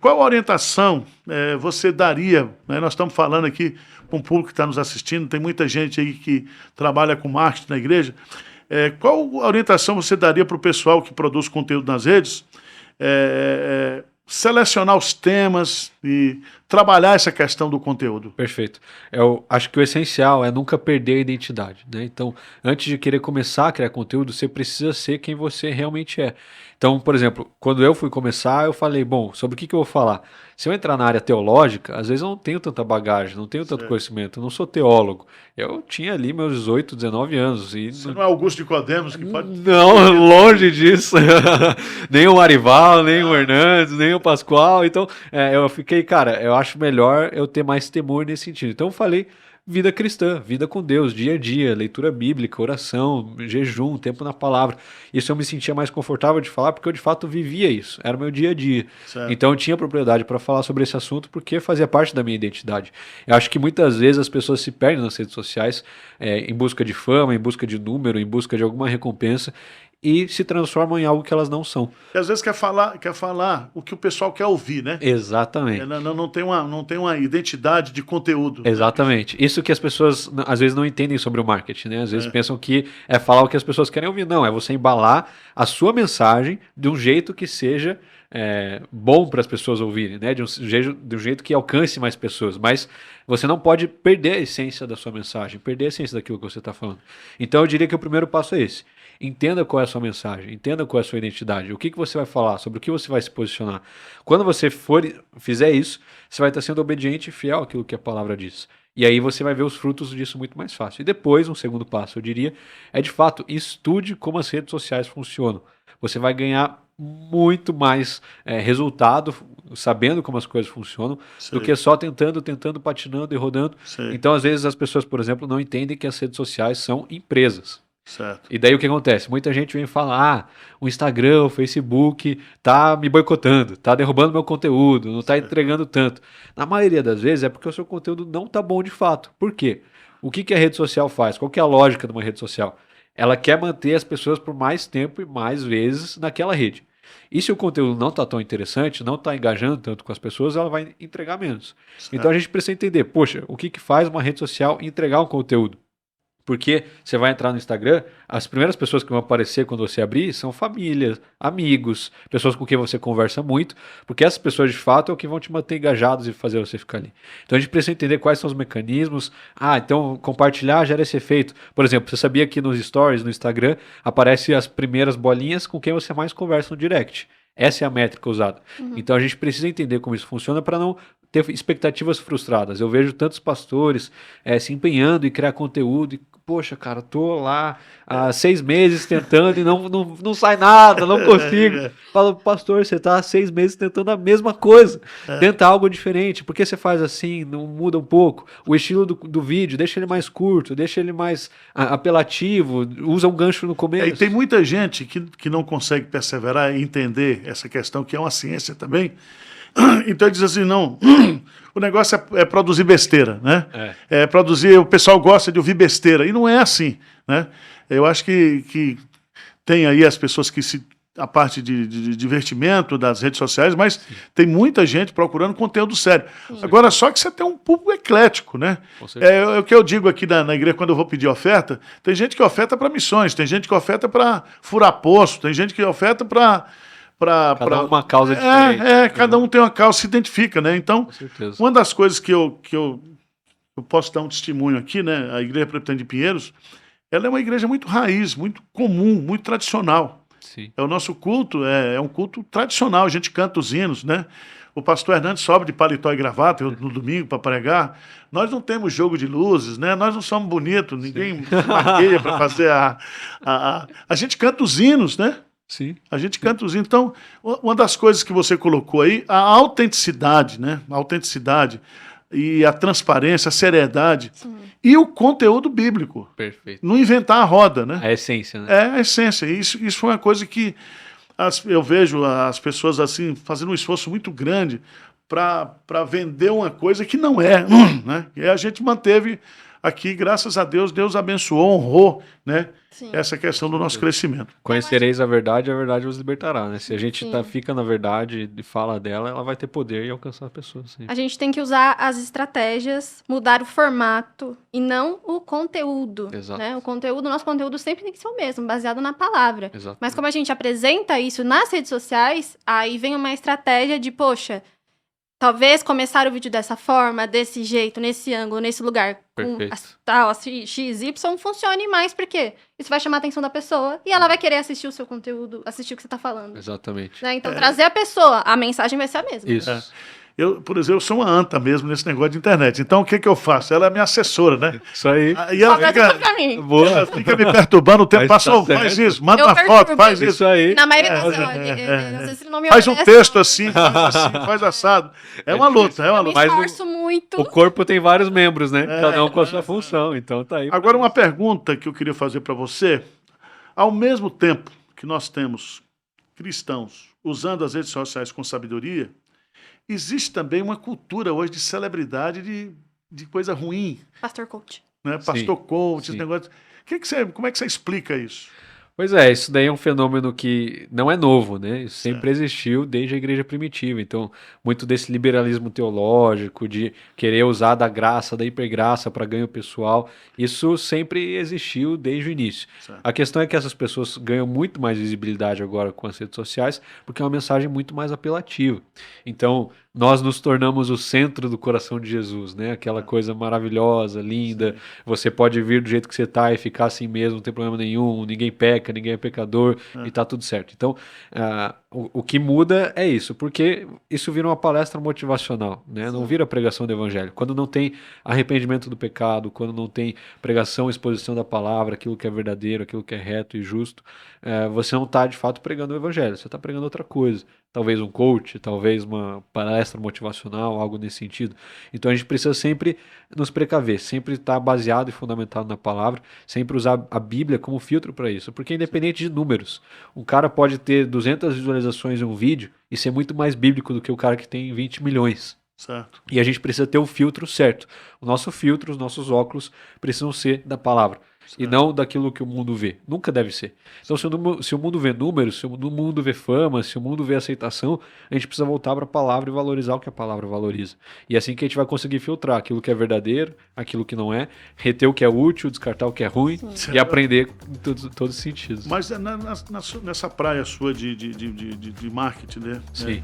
Qual orientação você daria, né? Nós estamos falando aqui com o público que está nos assistindo, tem muita gente aí que trabalha com marketing na igreja. Qual orientação você daria para o pessoal que produz conteúdo nas redes? Selecionar os temas e trabalhar essa questão do conteúdo. Perfeito. Eu acho que o essencial é nunca perder a identidade, né? Então, antes de querer começar a criar conteúdo, você precisa ser quem você realmente é. Então, por exemplo, quando eu fui começar, eu falei, bom, sobre o que eu vou falar? Se eu entrar na área teológica, às vezes eu não tenho tanta bagagem, não tenho tanto conhecimento, eu não sou teólogo. Eu tinha ali meus 18, 19 anos. E Você não é Augusto de Codemos que pode... Não, longe disso. Nem o Arival, nem o Hernandes, nem o Pascoal. Então, eu fiquei, cara, eu acho melhor eu ter mais temor nesse sentido. Então, eu falei vida cristã, vida com Deus, dia a dia, leitura bíblica, oração, jejum, tempo na palavra. Isso eu me sentia mais confortável de falar porque eu, de fato, vivia isso. Era o meu dia a dia. Certo. Então, eu tinha propriedade para falar sobre esse assunto porque fazia parte da minha identidade. Eu acho que muitas vezes as pessoas se perdem nas redes sociais em busca de fama, em busca de número, em busca de alguma recompensa e se transformam em algo que elas não são. E às vezes quer falar o que o pessoal quer ouvir, né? Exatamente. Não tem uma identidade de conteúdo. Exatamente. Né? Isso que as pessoas às vezes não entendem sobre o marketing, né? Às vezes pensam que é falar o que as pessoas querem ouvir. Não, é você embalar a sua mensagem de um jeito que seja bom para as pessoas ouvirem, né? De um jeito que alcance mais pessoas. Mas você não pode perder a essência da sua mensagem, perder a essência daquilo que você está falando. Então eu diria que o primeiro passo é esse. Entenda qual é a sua mensagem, entenda qual é a sua identidade, o que você vai falar, sobre o que você vai se posicionar. Quando você fizer isso, você vai estar sendo obediente e fiel àquilo que a palavra diz. E aí você vai ver os frutos disso muito mais fácil. E depois, um segundo passo, eu diria, é de fato, estude como as redes sociais funcionam. Você vai ganhar muito mais resultado sabendo como as coisas funcionam do que só tentando, patinando e rodando. Então, às vezes, as pessoas, por exemplo, não entendem que as redes sociais são empresas. Certo. E daí o que acontece? Muita gente vem falar, o Instagram, o Facebook tá me boicotando, tá derrubando meu conteúdo, não tá entregando tanto. Na maioria das vezes é porque o seu conteúdo não tá bom de fato. Por quê? O que a rede social faz? Qual que é a lógica de uma rede social? Ela quer manter as pessoas por mais tempo e mais vezes naquela rede. E se o conteúdo não está tão interessante, não está engajando tanto com as pessoas, ela vai entregar menos. Certo. Então a gente precisa entender, poxa, o que faz uma rede social entregar um conteúdo? Porque você vai entrar no Instagram, as primeiras pessoas que vão aparecer quando você abrir são famílias, amigos, pessoas com quem você conversa muito, porque essas pessoas de fato é o que vão te manter engajados e fazer você ficar ali. Então a gente precisa entender quais são os mecanismos. Então compartilhar gera esse efeito. Por exemplo, você sabia que nos stories, no Instagram, aparecem as primeiras bolinhas com quem você mais conversa no direct. Essa é a métrica usada. Então a gente precisa entender como isso funciona para não ter expectativas frustradas. Eu vejo tantos pastores se empenhando em criar conteúdo e, poxa, cara, tô lá há 6 meses tentando e não sai nada, não consigo. Fala, pastor, você tá há 6 meses tentando a mesma coisa. Tenta algo diferente. Por que você faz assim? Não muda um pouco? O estilo do vídeo, deixa ele mais curto, deixa ele mais apelativo, usa um gancho no começo. E tem muita gente que não consegue perseverar e entender essa questão, que é uma ciência também. Então ele diz assim, não, o negócio é produzir besteira, né? Produzir, o pessoal gosta de ouvir besteira, e não é assim, né? Eu acho que tem aí as pessoas que a parte de divertimento das redes sociais, mas tem muita gente procurando conteúdo sério. Agora, só que você tem um público eclético, né? É o que eu digo aqui na igreja quando eu vou pedir oferta, tem gente que oferta para missões, tem gente que oferta para furar poço, tem gente que oferta para... Cada uma causa diferente. Cada um tem uma causa, se identifica, né? Então, uma das coisas que eu posso dar um testemunho aqui, né? A Igreja Presbiteriana de Pinheiros, ela é uma igreja muito raiz, muito comum, muito tradicional. Sim. O nosso culto é um culto tradicional, a gente canta os hinos, né? O pastor Hernandes sobe de paletó e gravata no domingo para pregar. Nós não temos jogo de luzes, né? Nós não somos bonitos, ninguém maqueia para fazer a gente canta os hinos, né? Sim. A gente canta os hinos. Então, uma das coisas que você colocou aí, a autenticidade, né? A autenticidade e a transparência, a seriedade e o conteúdo bíblico. Perfeito. Não inventar a roda, né? A essência, né? É a essência. Isso foi uma coisa que eu vejo as pessoas assim fazendo um esforço muito grande para vender uma coisa que não é, né? E a gente manteve aqui, graças a Deus, Deus abençoou, honrou, né, Sim. essa questão do nosso crescimento. Conhecereis a verdade vos libertará, né? Se a gente Sim. fica na verdade e fala dela, ela vai ter poder e alcançar a pessoa. Sim. A gente tem que usar as estratégias, mudar o formato e não o conteúdo. Exato. Né? O nosso conteúdo sempre tem que ser o mesmo, baseado na palavra. Exato. Mas como a gente apresenta isso nas redes sociais, aí vem uma estratégia de, poxa, talvez começar o vídeo dessa forma, desse jeito, nesse ângulo, nesse lugar, com tal XY, funcione mais, porque isso vai chamar a atenção da pessoa e ela vai querer assistir o seu conteúdo, assistir o que você está falando. Exatamente. Né? Então, trazer a pessoa, a mensagem vai ser a mesma. Isso. Eu, por exemplo, sou uma anta mesmo nesse negócio de internet. Então, o que eu faço? Ela é minha assessora, né? Isso aí. E ela pra mim. fica me perturbando o tempo. Passou, faz isso, manda uma foto, faz isso. aí. Na maioria das vezes, às vezes ele não me Faz um obedece, texto assim, faz assado. É uma luta, é uma eu me luta. esforço muito. O corpo tem vários membros, né? Cada um com a sua função. Então tá aí. Agora, uma pergunta que eu queria fazer para você. Ao mesmo tempo que nós temos cristãos usando as redes sociais com sabedoria, existe também uma cultura hoje de celebridade de coisa ruim, Pastor Coach. né? Pastor coach, sim. esse negócio. Como é que você explica isso? Pois é, isso daí é um fenômeno que não é novo, né? Isso sempre existiu desde a igreja primitiva. Então, muito desse liberalismo teológico, de querer usar da graça, da hipergraça para ganho pessoal, isso sempre existiu desde o início. Certo. A questão é que essas pessoas ganham muito mais visibilidade agora com as redes sociais, porque é uma mensagem muito mais apelativa. Então, nós nos tornamos o centro do coração de Jesus, né? Aquela coisa maravilhosa, linda. Sim. Você pode vir do jeito que você está e ficar assim mesmo, não tem problema nenhum, ninguém peca, ninguém é pecador e tá tudo certo. Então, o que muda é isso, porque isso vira uma palestra motivacional, né? Não vira pregação do evangelho. Quando não tem arrependimento do pecado, quando não tem pregação, exposição da palavra, aquilo que é verdadeiro, aquilo que é reto e justo, você não está de fato pregando o evangelho, você está pregando outra coisa. Talvez um coach, talvez uma palestra motivacional, algo nesse sentido. Então a gente precisa sempre nos precaver, sempre estar baseado e fundamentado na palavra, sempre usar a Bíblia como filtro para isso, porque independente de números, um cara pode ter 200 visualizações em um vídeo e ser muito mais bíblico do que o cara que tem 20 milhões. Certo. E a gente precisa ter o filtro certo. O nosso filtro, os nossos óculos precisam ser da palavra. E não daquilo que o mundo vê. Nunca deve ser. Então, se o mundo vê números, se o mundo vê fama, se o mundo vê aceitação, a gente precisa voltar para a palavra e valorizar o que a palavra valoriza. E é assim que a gente vai conseguir filtrar aquilo que é verdadeiro, aquilo que não é, reter o que é útil, descartar o que é ruim e aprender em todos os sentidos. Mas nessa praia sua de marketing, né? Sim.